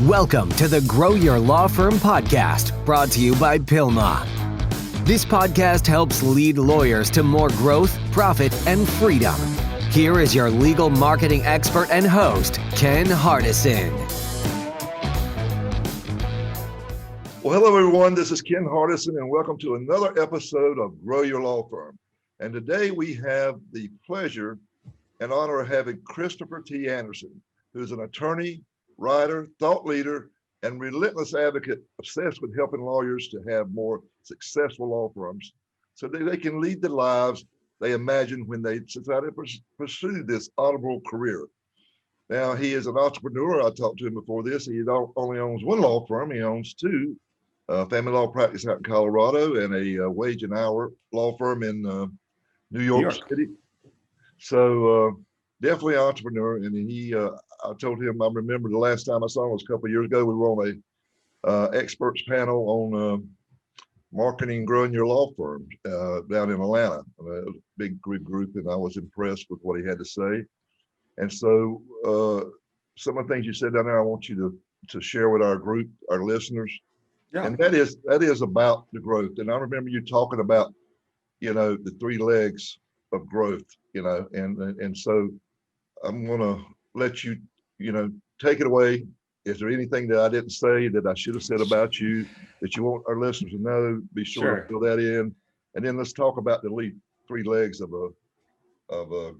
Welcome to the Grow Your Law Firm podcast, brought to you by Pilma. This podcast helps lead lawyers to more growth, profit, and freedom. Here is your legal marketing expert and host, Ken Hardison. Well, hello, everyone. This is Ken Hardison, and welcome to another episode of Grow Your Law Firm. And today we have the pleasure and honor of having Christopher T. Anderson, who's an attorney, writer, thought leader, and relentless advocate obsessed with helping lawyers to have more successful law firms so that they can lead the lives they imagine when they decide to pursue this honorable career. Now, he is an entrepreneur. I talked to him before this. He only owns one law firm. He owns two, family law practice out in Colorado and a wage and hour law firm in New York City. So definitely an entrepreneur. And he, I told him, I remember the last time I saw him was a couple of years ago. We were on a experts panel on marketing and growing your law firm down in Atlanta. It was a big group, and I was impressed with what he had to say. And so some of the things you said down there, I want you to share with our group, our listeners. Yeah. And that is about the growth. And I remember you talking about, the three legs of growth, and so I'm going to let you, take it away. Is there anything that I didn't say that I should have said about you that you want our listeners to know? Be sure to fill that in. And then let's talk about the three legs of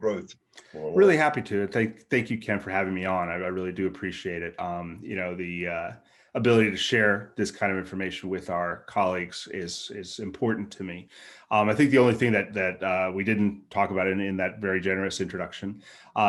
growth. Really happy to. Thank you, Ken, for having me on. I really do appreciate it. The ability to share this kind of information with our colleagues is important to me. I think the only thing that we didn't talk about in that very generous introduction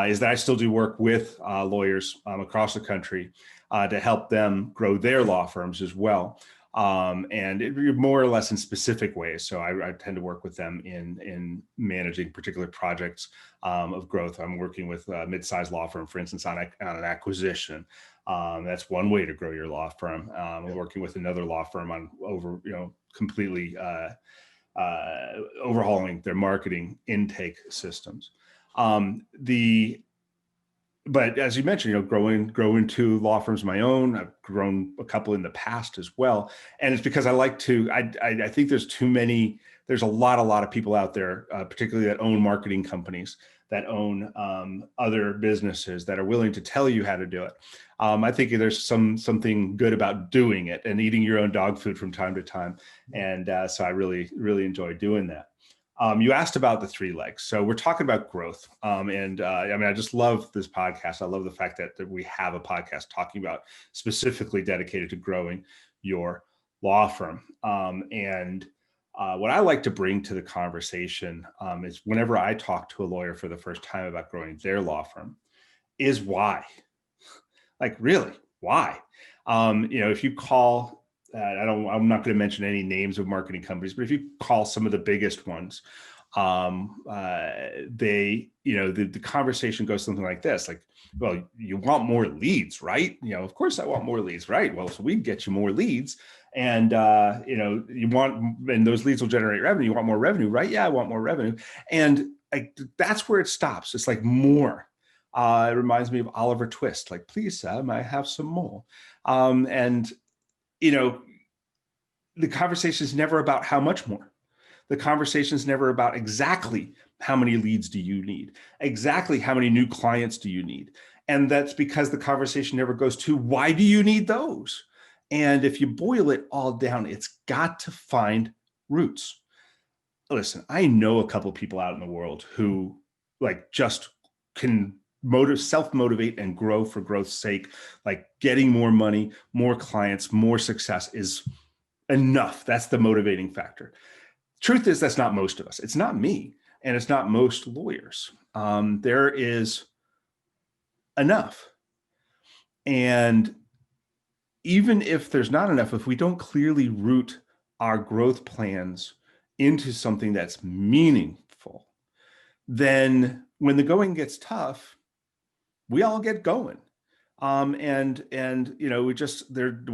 is that I still do work with lawyers across the country to help them grow their law firms as well. And more or less in specific ways. So I tend to work with them in managing particular projects of growth. I'm working with a mid-sized law firm, for instance, on an acquisition. That's one way to grow your law firm. I'm working with another law firm on completely overhauling their marketing intake systems. But as you mentioned, growing two law firms of my own. I've grown a couple in the past as well. And it's because I like to, I think there's a lot of people out there, particularly that own marketing companies, that own other businesses that are willing to tell you how to do it. I think there's something good about doing it and eating your own dog food from time to time. And so I really, really enjoy doing that. You asked about the three legs. So we're talking about growth. I just love this podcast. I love the fact that we have a podcast talking about specifically dedicated to growing your law firm. What I like to bring to the conversation is whenever I talk to a lawyer for the first time about growing their law firm is why. Like, really, why? If you call, I'm not going to mention any names of marketing companies, but if you call some of the biggest ones, the conversation goes something like this, like, well, you want more leads, right? Of course I want more leads, right? Well, so we can get you more leads and, and those leads will generate revenue. You want more revenue, right? Yeah, I want more revenue. And that's where it stops. It's like more. It reminds me of Oliver Twist, like, please, Sam, I have some more. The conversation is never about how much more. The conversation is never about exactly how many leads do you need, exactly how many new clients do you need. And that's because the conversation never goes to why do you need those? And if you boil it all down, it's got to find roots. Listen, I know a couple of people out in the world who just can self-motivate and grow for growth's sake. Like getting more money, more clients, more success is enough. That's the motivating factor. Truth is, that's not most of us. It's not me, and it's not most lawyers. There is enough. And even if there's not enough, if we don't clearly root our growth plans into something that's meaningful, then when the going gets tough, we all get going. We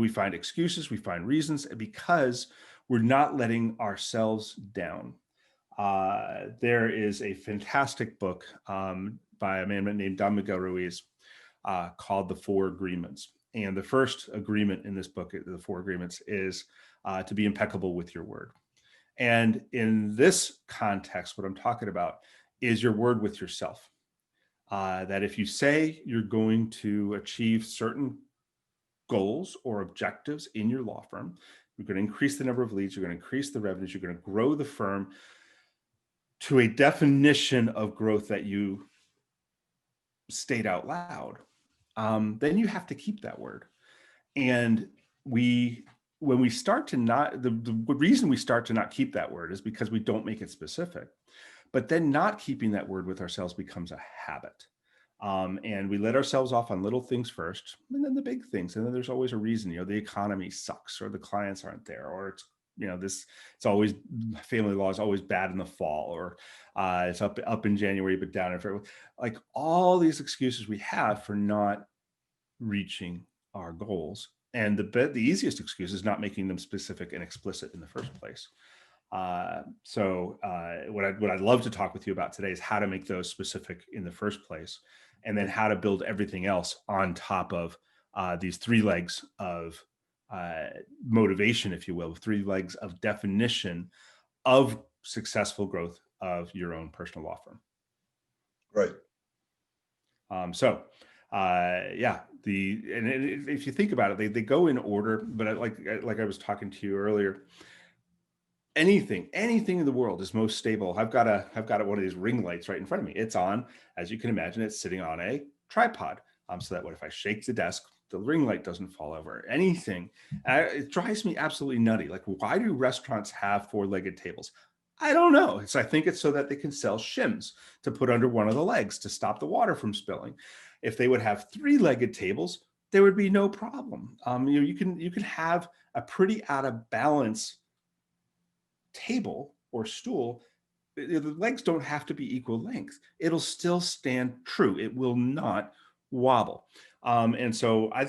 find excuses, we find reasons because we're not letting ourselves down. There is a fantastic book by a man named Don Miguel Ruiz called The Four Agreements. And the first agreement in this book, the 4 agreements, is to be impeccable with your word. And in this context, what I'm talking about is your word with yourself. That if you say you're going to achieve certain goals or objectives in your law firm, you're going to increase the number of leads, you're going to increase the revenues, you're going to grow the firm to a definition of growth that you state out loud, then you have to keep that word. And when we start to not, the reason we start to not keep that word is because we don't make it specific. But then not keeping that word with ourselves becomes a habit. And we let ourselves off on little things first, and then the big things. And then there's always a reason, the economy sucks, or the clients aren't there, or it's, it's always, family law is always bad in the fall, or it's up in January, but down in February. Like all these excuses we have for not reaching our goals. And the easiest excuse is not making them specific and explicit in the first place. What I'd love to talk with you about today is how to make those specific in the first place, and then how to build everything else on top of these 3 legs of motivation, if you will, 3 legs of definition of successful growth of your own personal law firm. Right. If you think about it, they go in order, but like I was talking to you earlier, anything in the world is most stable. I've got one of these ring lights right in front of me. It's on, as you can imagine, it's sitting on a tripod. So that if I shake the desk, the ring light doesn't fall over. Anything. It drives me absolutely nutty. Like, why do restaurants have 4-legged tables? I don't know. I think it's so that they can sell shims to put under one of the legs to stop the water from spilling. If they would have 3-legged tables, there would be no problem. You can have a pretty out of balance table or stool. The legs don't have to be equal length. It'll still stand true. It will not wobble. And so I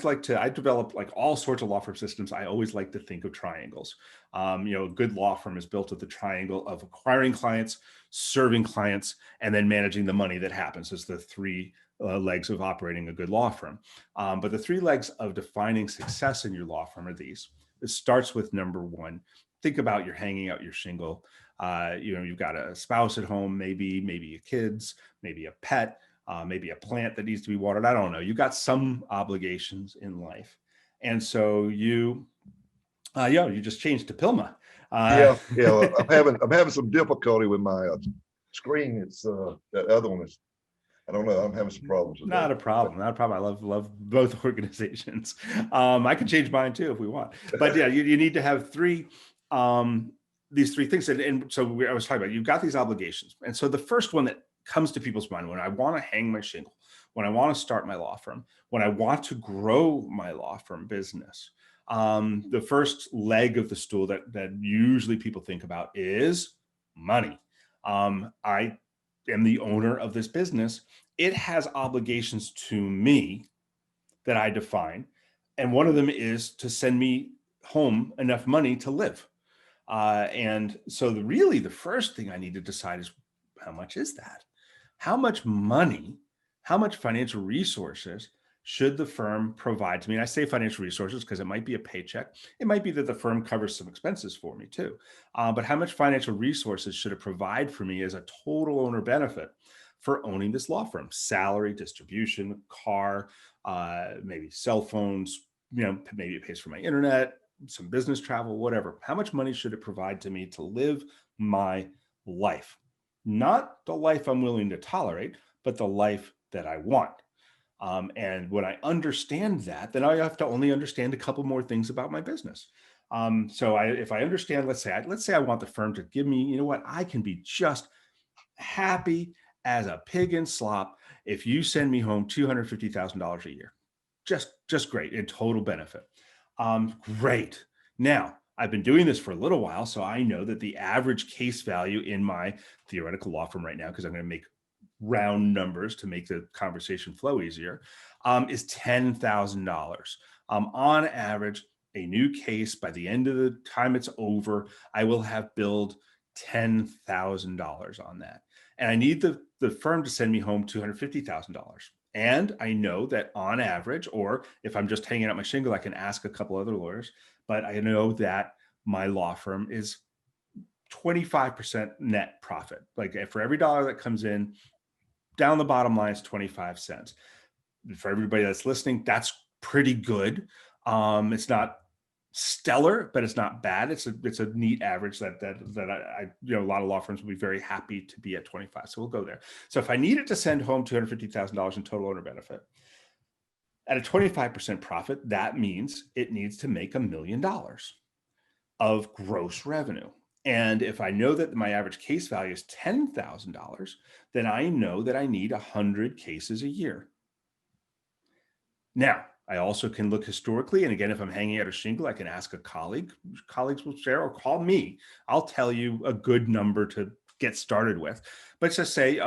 develop like all sorts of law firm systems. I always like to think of triangles. A good law firm is built of the triangle of acquiring clients, serving clients, and then managing the money that happens as the 3 legs of operating a good law firm. But the 3 legs of defining success in your law firm are these. It starts with number 1. Think about you're hanging out your shingle. You've got a spouse at home, maybe your kids, maybe a pet, maybe a plant that needs to be watered. I don't know. You've got some obligations in life. And so you just changed to Pilma. Yeah. I'm having some difficulty with my screen. It's that other one is, I don't know. I'm having some problems with Not that. a problem. I love both organizations. I can change mine too if we want. But yeah, you need to have 3 these 3 things. And so I was talking about, you've got these obligations. And so the first one that comes to people's mind when I want to hang my shingle, when I want to start my law firm, when I want to grow my law firm business, the first leg of the stool that usually people think about is money. I am the owner of this business. It has obligations to me that I define. And one of them is to send me home enough money to live. And so the first thing I need to decide is, how much is that? How much money, how much financial resources should the firm provide to me? And I say financial resources because it might be a paycheck. It might be that the firm covers some expenses for me too. But how much financial resources should it provide for me as a total owner benefit for owning this law firm? Salary, distribution, car, maybe cell phones, maybe it pays for my internet, some business travel, whatever. How much money should it provide to me to live my life? Not the life I'm willing to tolerate, but the life that I want. And when I understand that, then I have to only understand a couple more things about my business. If I understand, let's say I want the firm to give me, I can be just happy as a pig in slop if you send me home $250,000 a year. Just great, in total benefit. Great. Now, I've been doing this for a little while, so I know that the average case value in my theoretical law firm right now, because I'm going to make round numbers to make the conversation flow easier, is $10,000. On average, a new case, by the end of the time it's over, I will have billed $10,000 on that. And I need the firm to send me home $250,000. And I know that on average, or if I'm just hanging out my shingle, I can ask a couple other lawyers, but I know that my law firm is 25% net profit. Like for every dollar that comes in, down the bottom line is 25 cents. For everybody that's listening, that's pretty good. It's not stellar, but it's not bad. It's a neat average that I a lot of law firms will be very happy to be at 25. So we'll go there. So if I needed to send home $250,000 in total owner benefit at a 25% profit, that means it needs to make $1 million of gross revenue. And if I know that my average case value is $10,000, then I know that I need 100 cases a year. Now, I also can look historically, and again, if I'm hanging out a shingle, I can ask a colleague. Colleagues will share, or call me. I'll tell you a good number to get started with. But just say,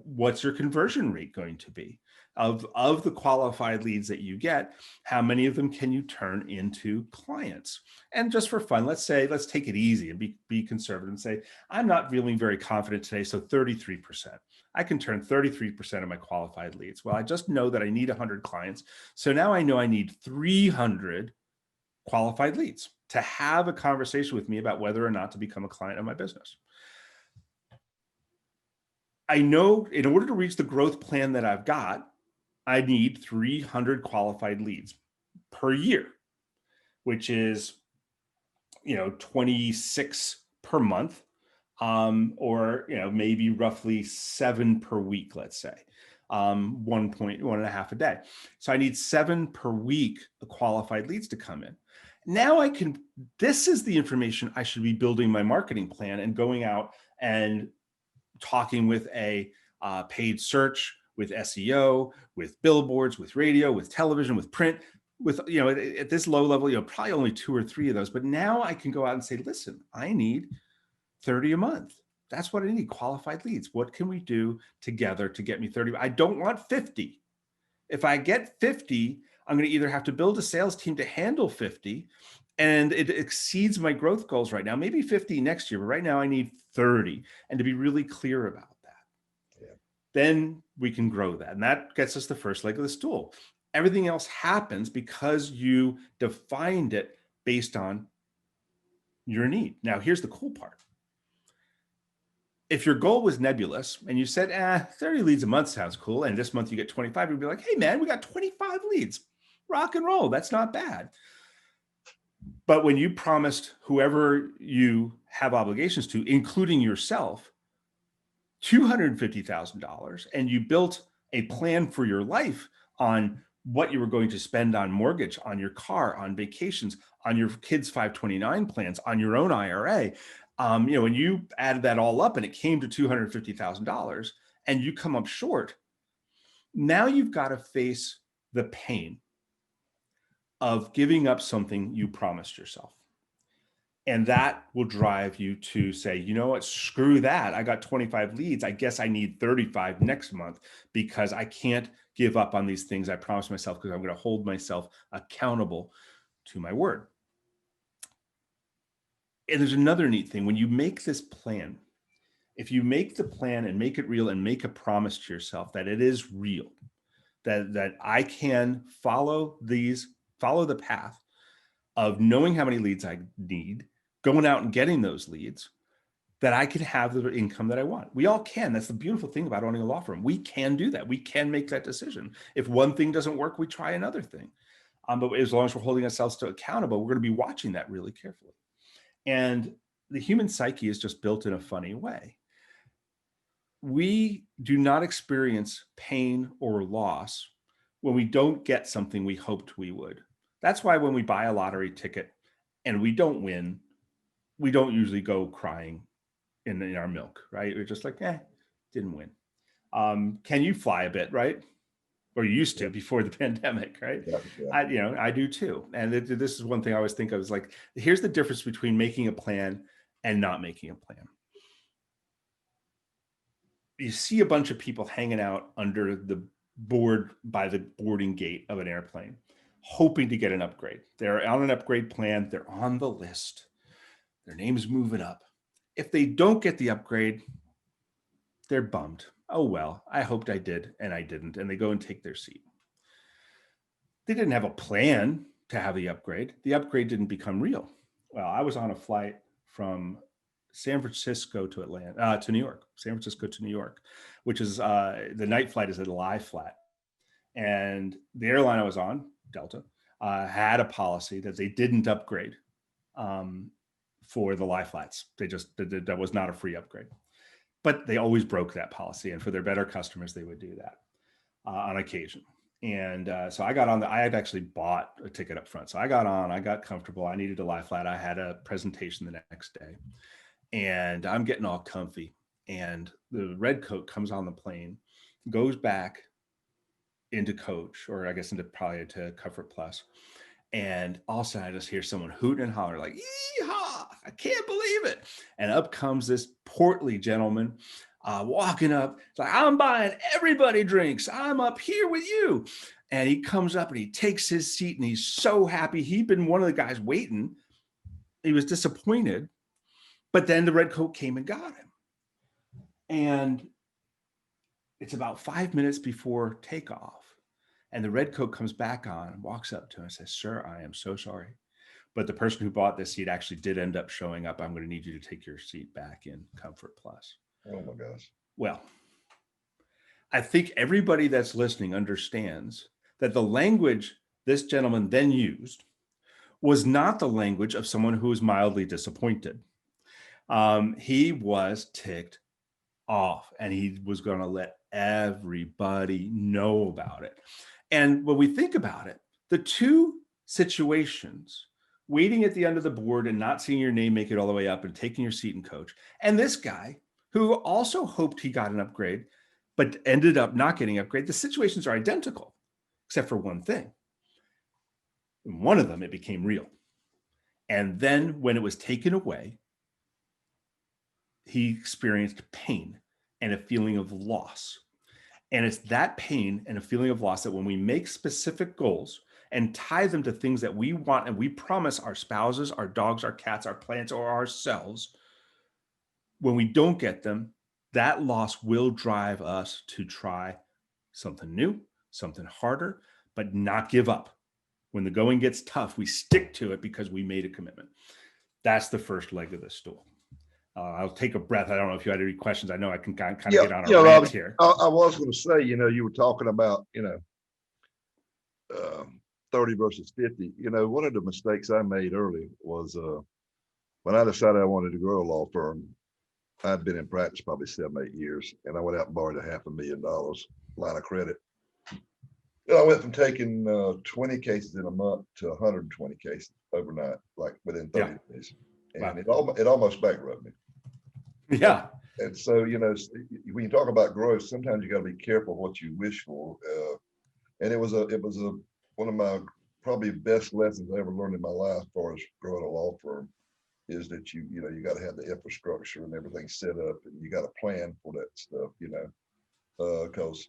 what's your conversion rate going to be? Of the qualified leads that you get, how many of them can you turn into clients? And just for fun, let's take it easy and be conservative and say, I'm not feeling very confident today, so 33%. I can turn 33% of my qualified leads. Well, I just know that I need 100 clients. So now I know I need 300 qualified leads to have a conversation with me about whether or not to become a client of my business. I know in order to reach the growth plan that I've got, I need 300 qualified leads per year, which is, 26 per month, or maybe roughly 7 per week, let's say, 1.5 a day. So I need 7 per week of qualified leads to come in. Now this is the information I should be building my marketing plan and going out and talking with a paid search, with SEO, with billboards, with radio, with television, with print, with, at this low level, probably only 2 or 3 of those. But now I can go out and say, listen, I need 30 a month. That's what I need, qualified leads. What can we do together to get me 30? I don't want 50. If I get 50, I'm going to either have to build a sales team to handle 50, and it exceeds my growth goals right now, maybe 50 next year, but right now I need 30. And to be really clear about that, then we can grow that. And that gets us the first leg of the stool. Everything else happens because you defined it based on your need. Now, here's the cool part. If your goal was nebulous and you said, 30 leads a month sounds cool, and this month you get 25, you'd be like, hey man, we got 25 leads. Rock and roll. That's not bad. But when you promised whoever you have obligations to, including yourself, $250,000, and you built a plan for your life on what you were going to spend on mortgage, on your car, on vacations, on your kids' 529 plans, on your own IRA, when you added that all up and it came to $250,000 and you come up short, now you've got to face the pain of giving up something you promised yourself. And that will drive you to say, you know what, screw that. I got 25 leads. I guess I need 35 next month because I can't give up on these things I promised myself, because I'm going to hold myself accountable to my word. And there's another neat thing. When you make this plan, if you make the plan and make it real and make a promise to yourself that it is real, that I can follow the path of knowing how many leads I need, going out and getting those leads, that I can have the income that I want. We all can. That's the beautiful thing about owning a law firm. We can do that. We can make that decision. If one thing doesn't work, we try another thing. But as long as we're holding ourselves to accountable, we're going to be watching that really carefully. And the human psyche is just built in a funny way. We do not experience pain or loss when we don't get something we hoped we would. That's why when we buy a lottery ticket and we don't win, we don't usually go crying in our milk, right? We're just like, didn't win. Can you fly a bit, right? Or you used to before the pandemic, right? Yeah. I do too. And this is one thing I always think of, is like, here's the difference between making a plan and not making a plan. You see a bunch of people hanging out under the board by the boarding gate of an airplane, hoping to get an upgrade. They're on an upgrade plan. They're on the list. Their name's moving up. If they don't get the upgrade, they're bummed. Oh, well, I hoped I did, and I didn't. And they go and take their seat. They didn't have a plan to have the upgrade. The upgrade didn't become real. Well, I was on a flight from San Francisco to to New York, San Francisco to New York, which is the night flight is a lie flat. And the airline I was on, Delta, had a policy that they didn't upgrade for the lie flats. That was not a free upgrade. But they always broke that policy. And for their better customers, they would do that on occasion. And so I got on I had actually bought a ticket up front. So I got on, I got comfortable. I needed to lie flat. I had a presentation the next day and I'm getting all comfy. And the red coat comes on the plane, goes back into coach, or I guess probably into Comfort Plus. And all of a sudden I just hear someone hooting and holler like, "Yeehaw, I can't believe it." And up comes this portly gentleman walking up. It's like, "I'm buying everybody drinks. I'm up here with you." And he comes up and he takes his seat and he's so happy. He'd been one of the guys waiting. He was disappointed, but then the red coat came and got him. And it's about 5 minutes before takeoff. And the red coat comes back on and walks up to him and says, "Sir, I am so sorry, but the person who bought this seat actually did end up showing up. I'm going to need you to take your seat back in Comfort Plus." Oh my gosh. Well, I think everybody that's listening understands that the language this gentleman then used was not the language of someone who was mildly disappointed. He was ticked off and he was going to let everybody know about it. And when we think about it, the two situations, waiting at the end of the board and not seeing your name make it all the way up and taking your seat in coach, and this guy who also hoped he got an upgrade, but ended up not getting an upgrade, the situations are identical, except for one thing. In one of them, it became real. And then when it was taken away, he experienced pain and a feeling of loss. And it's that pain and a feeling of loss that when we make specific goals and tie them to things that we want and we promise our spouses, our dogs, our cats, our plants, or ourselves, when we don't get them, that loss will drive us to try something new, something harder, but not give up. When the going gets tough, we stick to it because we made a commitment. That's the first leg of the stool. I'll take a breath. I don't know if you had any questions. I know I can kind of get on a rant here. I was going to say, you were talking about, 30 versus 50. One of the mistakes I made early was when I decided I wanted to grow a law firm. I'd been in practice probably 7-8 years, and I went out and borrowed a $500,000 line of credit. And I went from taking 20 cases in a month to 120 cases overnight, like within 30 days. And wow. It almost bankrupted me. Yeah. And so, when you talk about growth, sometimes you got to be careful what you wish for. And it was one of my probably best lessons I ever learned in my life as far as growing a law firm is that you got to have the infrastructure and everything set up, and you got to plan for that stuff, because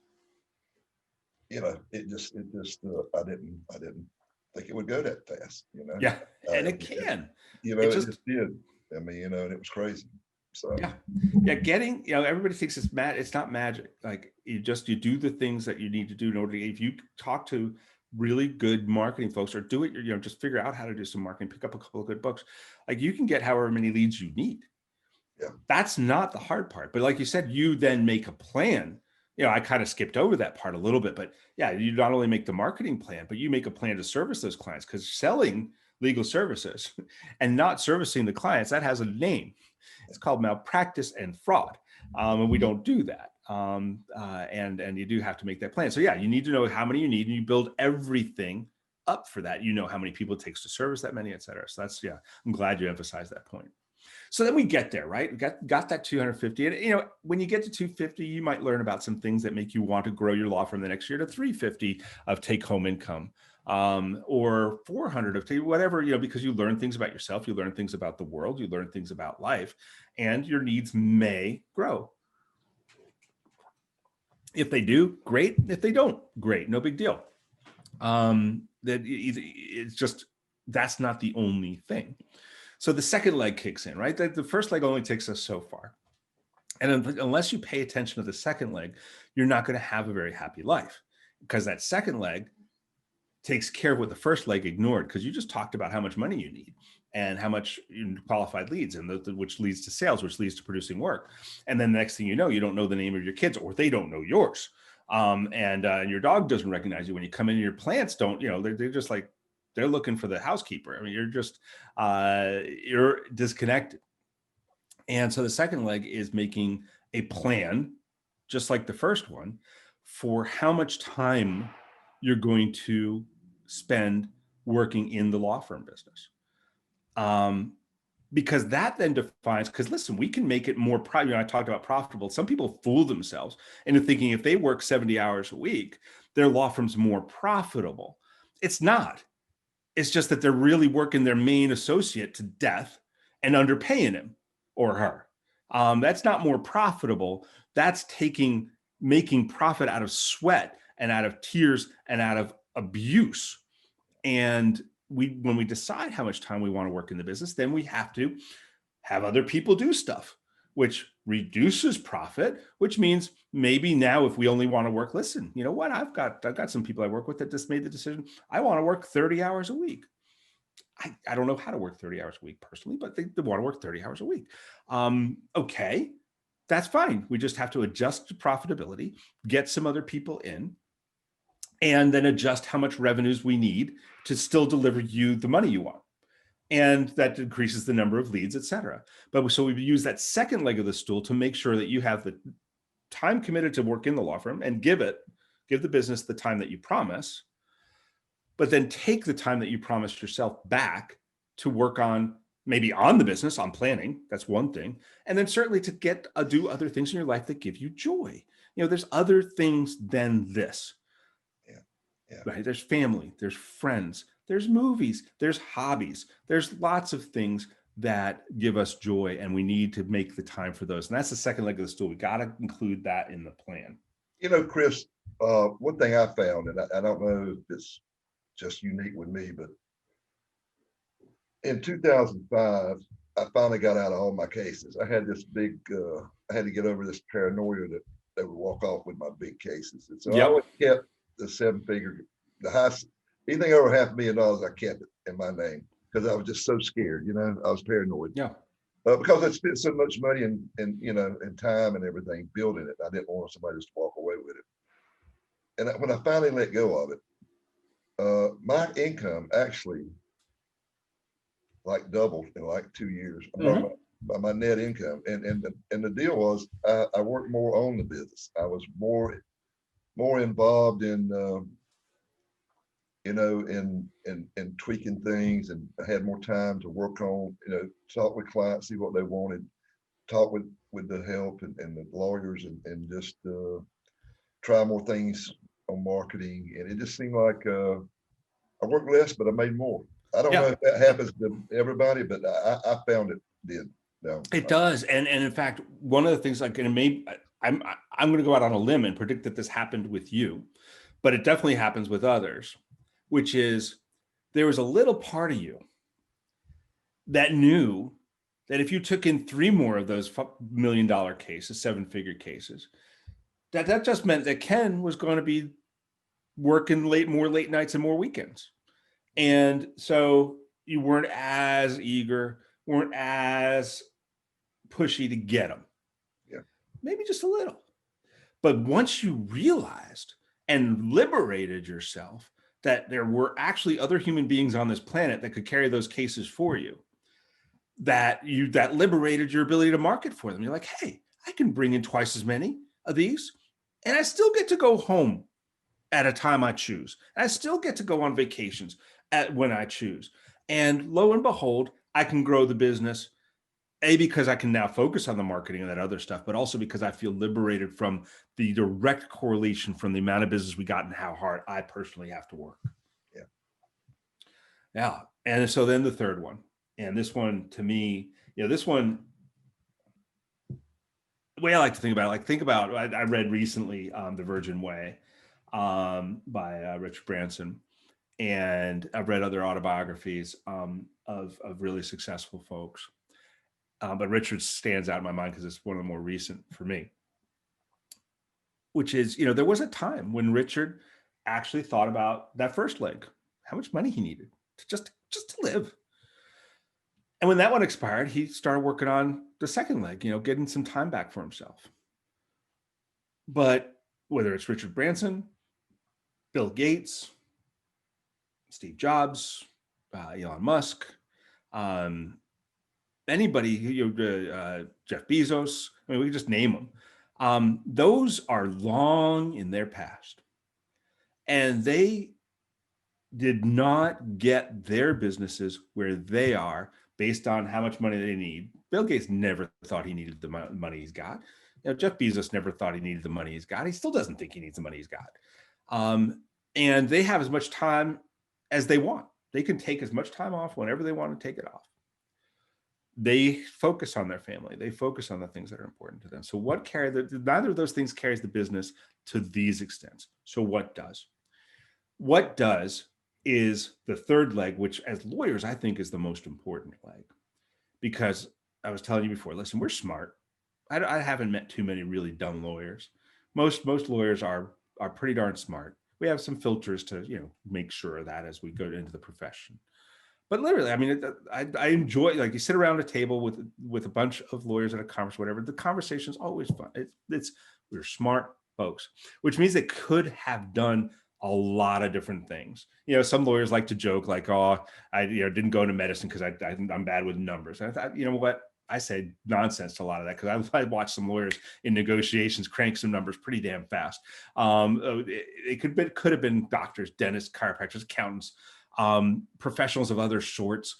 it just I didn't think it would go that fast, Yeah, and it can. It just did. I mean, and it was crazy. So yeah, getting everybody thinks it's not magic. Like you do the things that you need to do in order to. If you talk to really good marketing folks or do it, just figure out how to do some marketing, pick up a couple of good books. Like you can get however many leads you need. Yeah, that's not the hard part. But like you said, you then make a plan. I kind of skipped over that part a little bit, but yeah, you not only make the marketing plan, but you make a plan to service those clients, because selling legal services and not servicing the clients, that has a name. It's called malpractice and fraud. And we don't do that. And you do have to make that plan. So yeah, you need to know how many you need, and you build everything up for that. How many people it takes to service that many, et cetera. So that's, I'm glad you emphasized that point. So then we get there, right? We got that 250. And, when you get to 250, you might learn about some things that make you want to grow your law firm the next year to 350 of take home income, or 400 of whatever, because you learn things about yourself, you learn things about the world, you learn things about life, and your needs may grow. If they do, great. If they don't, great. No big deal. It's just, that's not the only thing. So the second leg kicks in, right? The first leg only takes us so far. And unless you pay attention to the second leg, you're not going to have a very happy life, because that second leg takes care of what the first leg ignored, because you just talked about how much money you need and how much qualified leads, and which leads to sales, which leads to producing work. And then the next thing you know don't know the name of your kids, or they don't know yours. And your dog doesn't recognize you when you come in. Your plants don't, they're just like, they're looking for the housekeeper. I mean, you're disconnected. And so the second leg is making a plan, just like the first one, for how much time you're going to spend working in the law firm business. Because that then defines, because listen, we can make it more I talked about profitable. Some people fool themselves into thinking if they work 70 hours a week, their law firm's more profitable. It's not. It's just that they're really working their main associate to death and underpaying him or her. That's not more profitable. That's making profit out of sweat and out of tears and out of abuse. And when we decide how much time we want to work in the business, then we have to have other people do stuff, which reduces profit, which means maybe now if we only want to work, listen, you know what? I've got some people I work with that just made the decision. I want to work 30 hours a week. I don't know how to work 30 hours a week personally, but they want to work 30 hours a week. Okay, that's fine. We just have to adjust to profitability, get some other people in, and then adjust how much revenues we need to still deliver you the money you want. And that increases the number of leads, et cetera. But so we use that second leg of the stool to make sure that you have the time committed to work in the law firm and give the business the time that you promise, but then take the time that you promised yourself back to work on the business, on planning. That's one thing. And then certainly to do other things in your life that give you joy. There's other things than this. Yeah. Right? There's family, there's friends, there's movies, there's hobbies, there's lots of things that give us joy, and we need to make the time for those. And that's the second leg of the stool. We got to include that in the plan. Chris, one thing I found, and I don't know if it's just unique with me, but in 2005, I finally got out of all my cases. I had this big, I had to get over this paranoia that they would walk off with my big cases. And so I always kept the seven-figure, the highest, anything over $500,000, I kept it in my name because I was just so scared. I was paranoid. Yeah. Because I spent so much money and time and everything building it. I didn't want somebody just to walk away with it. And when I finally let go of it, my income actually like doubled in like 2 years. By my net income. And the deal was I worked more on the business. I was more involved in in tweaking things, and I had more time to work on, talk with clients, see what they wanted, talk with the help and the lawyers, and just try more things on marketing. And it just seemed like I worked less, but I made more. I don't know if that happens to everybody, but I found it did. No, it does. And in fact, one of the things I'm going to go out on a limb and predict that this happened with you, but it definitely happens with others, which is there was a little part of you that knew that if you took in 3 more of those $1 million cases, 7-figure cases, that just meant that Ken was going to be working more late nights and more weekends. And so you weren't as eager, weren't as pushy to get them. Yeah. Maybe just a little. But once you realized and liberated yourself that there were actually other human beings on this planet that could carry those cases for you, that liberated your ability to market for them. You're like, hey, I can bring in twice as many of these, and I still get to go home at a time I choose. I still get to go on vacations when I choose. And lo and behold, I can grow the business, because I can now focus on the marketing and that other stuff, but also because I feel liberated from the direct correlation from the amount of business we got and how hard I personally have to work. Yeah. Yeah. And so then the third one, and this one to me, this one, the way I like to think about it, I read recently The Virgin Way by Richard Branson, and I've read other autobiographies of really successful folks. but Richard stands out in my mind because it's one of the more recent for me, which is, there was a time when Richard actually thought about that first leg, how much money he needed to just to live. And when that one expired, he started working on the second leg, getting some time back for himself. But whether it's Richard Branson, Bill Gates, Steve Jobs, Elon Musk, anybody, Jeff Bezos, I mean, we can just name them. Those are long in their past. And they did not get their businesses where they are based on how much money they need. Bill Gates never thought he needed the money he's got. Jeff Bezos never thought he needed the money he's got. He still doesn't think he needs the money he's got. And they have as much time as they want. They can take as much time off whenever they want to take it off. They focus on their family. They focus on the things that are important to them. So neither of those things carries the business to these extents. So what does? What does is the third leg, which as lawyers, I think is the most important leg. Because I was telling you before, listen, we're smart. I haven't met too many really dumb lawyers. Most lawyers are pretty darn smart. We have some filters to, make sure of that as we go into the profession. But literally, I mean, I enjoy, like, you sit around a table with a bunch of lawyers at a conference, whatever. The conversation's always fun. We're smart folks, which means they could have done a lot of different things. Some lawyers like to joke like, "Oh, I didn't go into medicine because I'm bad with numbers." And I thought, you know what? I say nonsense to a lot of that because I watched some lawyers in negotiations crank some numbers pretty damn fast. It could have been doctors, dentists, chiropractors, accountants, professionals of other sorts.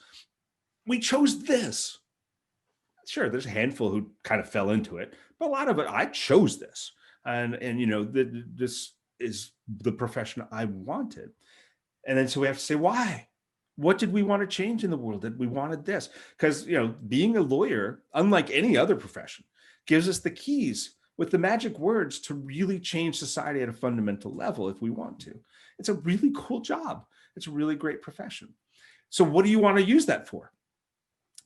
We chose this. Sure, there's a handful who kind of fell into it, but a lot of it, I chose this. And this is the profession I wanted. And then so we have to say, why? What did we want to change in the world that we wanted this? Because, being a lawyer, unlike any other profession, gives us the keys with the magic words to really change society at a fundamental level if we want to. It's a really cool job. It's a really great profession. So what do you want to use that for?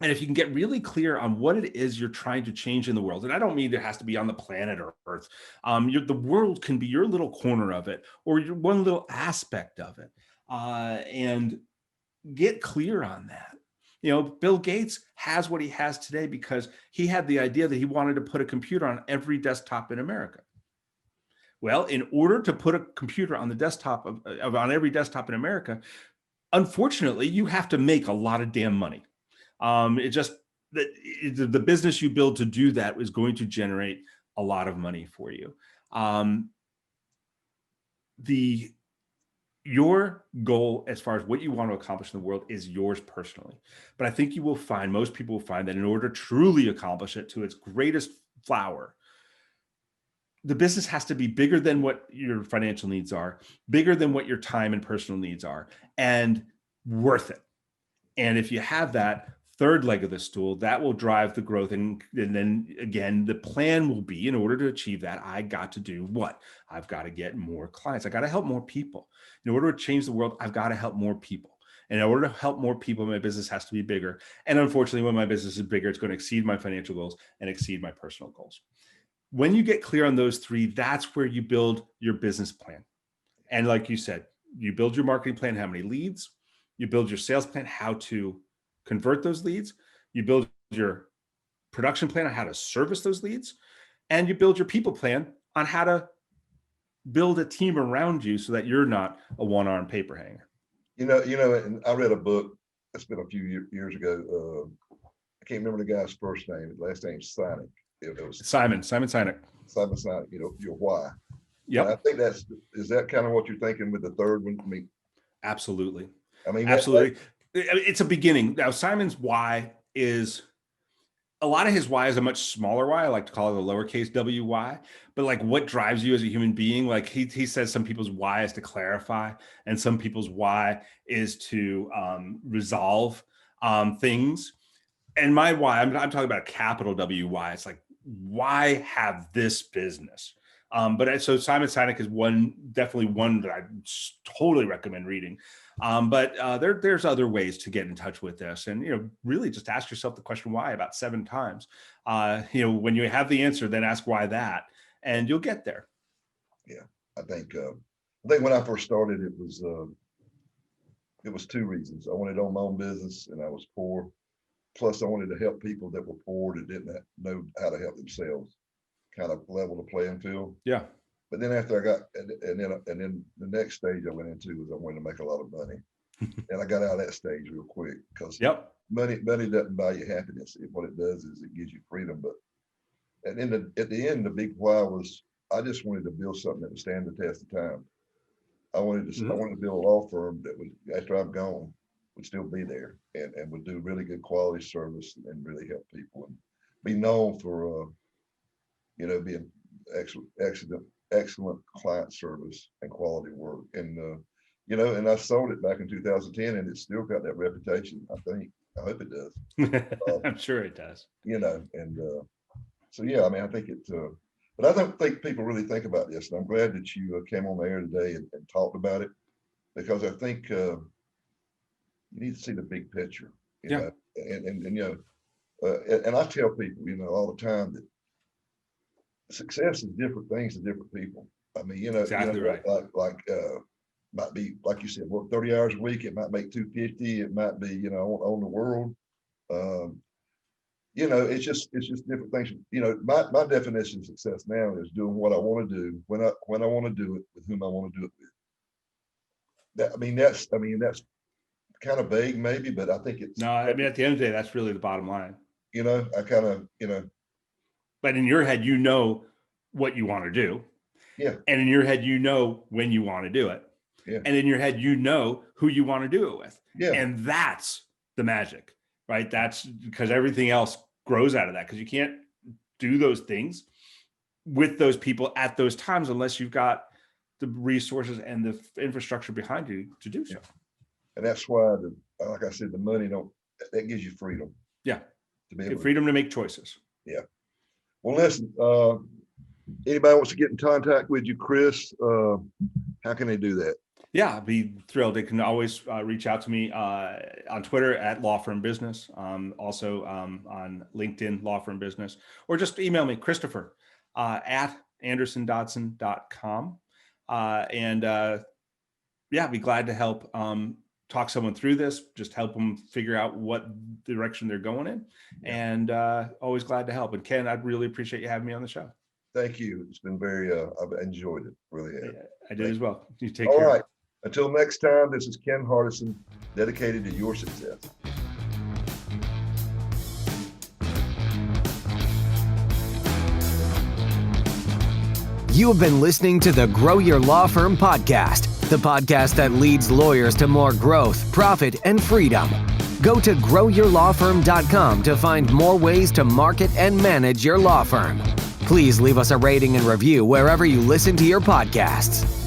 And if you can get really clear on what it is you're trying to change in the world, and I don't mean it has to be on the planet or Earth, the world can be your little corner of it or your one little aspect of it, and get clear on that. Bill Gates has what he has today because he had the idea that he wanted to put a computer on every desktop in America. Well, in order to put a computer on the desktop on every desktop in America, unfortunately, you have to make a lot of damn money. The business you build to do that is going to generate a lot of money for you. Your goal as far as what you want to accomplish in the world is yours personally. But I think most people will find that in order to truly accomplish it to its greatest flower, the business has to be bigger than what your financial needs are, bigger than what your time and personal needs are, and worth it. And if you have that third leg of the stool, that will drive the growth. And then again, the plan will be, in order to achieve that, I got to do what? I've got to get more clients. I got to help more people. In order to change the world, I've got to help more people. And in order to help more people, my business has to be bigger. And unfortunately, when my business is bigger, it's going to exceed my financial goals and exceed my personal goals. When you get clear on those three, that's where you build your business plan. And like you said, you build your marketing plan, how many leads, you build your sales plan, how to convert those leads, you build your production plan on how to service those leads, and you build your people plan on how to build a team around you so that you're not a one-armed paper hanger. And I read a book, it's been a few years ago. I can't remember the guy's first name, his last name's Sinek. It was Simon Sinek. Simon Sinek, your why. Yep. And I think is that kind of what you're thinking with the third one? I mean, absolutely. Absolutely. It's a beginning. Now, Simon's why is, a lot of his why is a much smaller why. I like to call it a lowercase w why. But like, what drives you as a human being? Like he says some people's why is to clarify, and some people's why is to resolve things. And my why, I'm talking about a capital W why. It's like, why have this business? So Simon Sinek is definitely one that I totally recommend reading. But there's other ways to get in touch with this, and really just ask yourself the question why about 7 times. When you have the answer, then ask why that, and you'll get there. Yeah, I think when I first started, it was 2 reasons. I wanted to own my own business, and I was poor. Plus, I wanted to help people that were poor that didn't know how to help themselves, kind of level the playing field. Yeah. But then after I got, and then the next stage I went into was I wanted to make a lot of money, and I got out of that stage real quick because money doesn't buy you happiness. What it does is it gives you freedom. But at the end, the big why was I just wanted to build something that would stand the test of time. I wanted to build a law firm that would, after I'm gone, would still be there and would do really good quality service and really help people and be known for being excellent client service and quality work. And and I sold it back in 2010, and it's still got that reputation. I hope it does. I'm sure it does. So yeah, I mean, I think it. But I don't think people really think about this, and I'm glad that you came on the air today and talked about it, because I think you need to see the big picture. And I tell people, all the time that success is different things to different people. I mean, exactly right. Like might be like you said, work 30 hours a week. It might make 250. It might be own the world. It's just different things. My definition of success now is doing what I want to do when I want to do it with whom I want to do it with. That's kind of vague maybe, but I think it's. No, I mean, at the end of the day, that's really the bottom line. I kind of. But in your head, what you want to do. Yeah. And in your head, when you want to do it. Yeah. And in your head, who you want to do it with. Yeah. And that's the magic, right? That's because everything else grows out of that, because you can't do those things with those people at those times unless you've got the resources and the infrastructure behind you to do so. And that's why, like I said, the money that gives you freedom. Yeah. To be able freedom to make choices. Yeah. Well, listen, anybody wants to get in contact with you, Chris, how can they do that? Yeah, I'd be thrilled. They can always reach out to me on Twitter at Law Firm Business, also on LinkedIn, Law Firm Business, or just email me, Christopher at andersondodson.com. I'd be glad to help talk someone through this, just help them figure out what direction they're going in. Yeah. And always glad to help. And Ken, I'd really appreciate you having me on the show. Thank you. It's been very, I've enjoyed it. Really have. Yeah, I did as well. You take care. All right. Until next time, this is Ken Hardison, dedicated to your success. You have been listening to the Grow Your Law Firm podcast, the podcast that leads lawyers to more growth, profit, and freedom. Go to growyourlawfirm.com to find more ways to market and manage your law firm. Please leave us a rating and review wherever you listen to your podcasts.